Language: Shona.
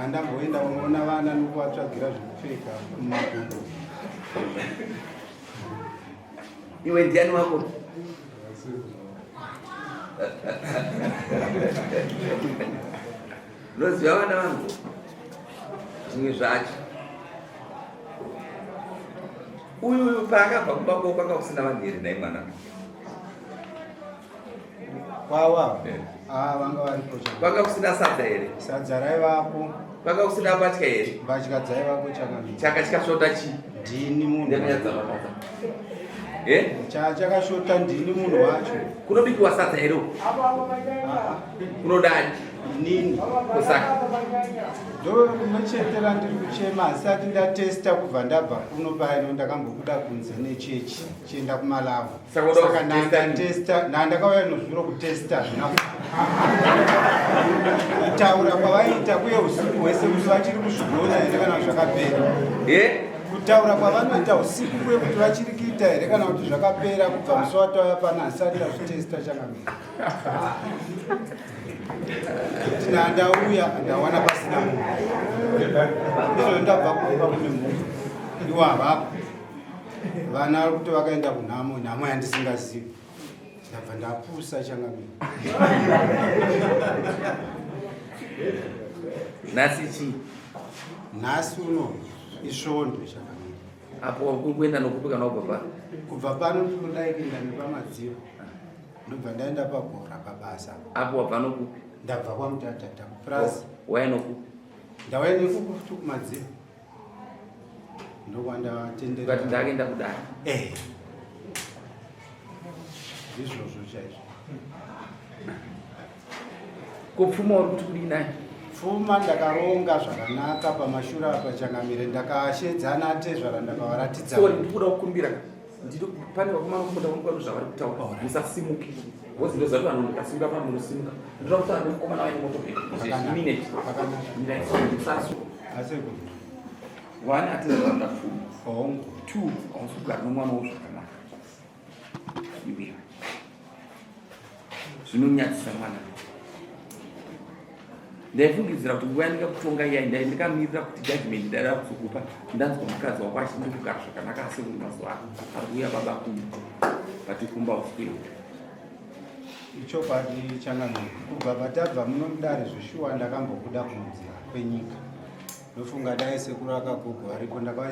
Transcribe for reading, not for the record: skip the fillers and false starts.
ndamboenda unoona vana nokuvatsvagira zvekupfeka mumagudo. Iwe ndiani wako? Unoziva vana vangu zvimwe zvacho. Uyu paakabva kubako kwanga kusina vanhu here nai mwana? Kwawa vanga varipo. Kwanga kusina sadza here? Sadza raivapo. Kwanga kusina mbatya here? Mbatya dzaivapo. Chaka chikasvota chi? Ndini munhu. Chakashota ndini munhu wacho. Kunobikiwa sadza here? Kunodani? Nini? Kusaka? Ndo kumechetera ndiri kuchema asi ati ndatesta kubva ndabva kuno paino ndakambobuda kunze nechechi chienda kuMalawi. Saka ndakauya nozviro kutesta kutaura kwavaita kuye usiku hwese kuti vachiri kuzvigona here kana kuti zvakapera. Kutaura kwavanoita usiku kuye kuti vachiri kuita here kana kuti zvakapera kubva musi watauya panhasi ati ndazvitesta changamira. Ndauya ndawana pasina munhu. Izvo ndabva kuva kune munhu. Iwo havako. Vana vari kuti vakaenda kunhamo, nhamo yandisingazivi. Ndabva ndapusa changamira. Nhasi chii? Nhasi uno isvondo changamira. Apo kuenda nokupi kana kubva pano? Kubva pano ndinodai kuenda nepamadziro. Ndobva ndaenda pagora pabasa. Apo wabva nokupi? Ndabva kwamutata plus waya nokupi? Ndauya nekuti kumadziro. Ndokwandatendera. Ukati ndakaenda kudai? Izvozvo chaizvo. Kupfuma uri kuti kudii naye? Pfuma ndakaronga zvakanaka pamashure apa changamire ndakashedzana tezvara ndakavaratidza. So ndikuda kukumbira ndiri pane vakomana kumuda vangu zvavari kutaura musasimuke. Vozi ndo zvato vanhu ndikasimba pano munosimuka. Ndinoda kutaura nemukomana wenyu motopeka. Minute. Ndisasu. Asi kuti 1 atizaranda pfuma. 2 ausugara nomwana wo zvakanaka. Iwe. Zvinonyadzisa mwana. Ndaifungidzira kuti nguva ndingakutonga iya ndikamirira kuti judgment ndaida kuzokupa ndanzwa mukadzi wako achiri kugara zvakanaka asi kuti mazuva ano ari kuuya baba kumba patikumba uswere. Ichokwadi changamire. Kubva patabva munomudare zveshuwa ndakambobuda kunze kwenyika. Ndofunga dai sekuru akagogo ariko ndakauya